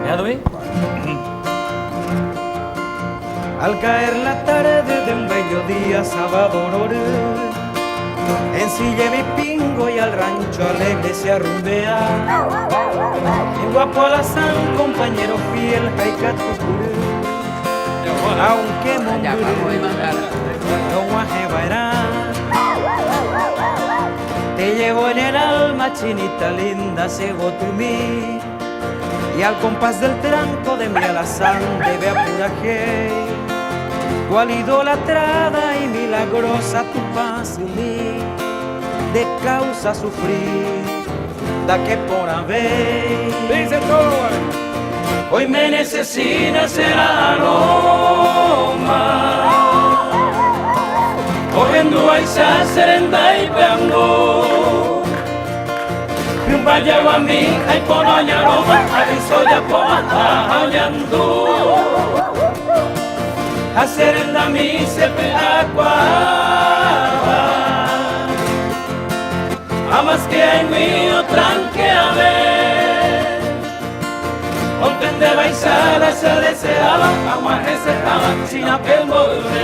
¿Ya lo vi? Al caer la tarde de un bello día sábado ensillé mi pingo y al rancho alegre se arrumbea. En Guapolazán, compañero fiel, Jaicatucurú. Aunque Mondurú, no guajebairá. Te llevo en el alma, chinita linda, Segotumí. Y al compás del tranco de mi alazán debe apuraje. Cual idolatrada y milagrosa tu paz y mí, de causa sufrir, da que por haber. Dice todo. Hoy me necesitas el aroma. Oyendo a esa serenda y peando. Un valle a mí, hay por oña aroma, aviso ya por hallando. A serenda mi se agua. Amas que hay mío tranque a ver. Open de baisada se deseaba, agua reservaba, sin apel morir.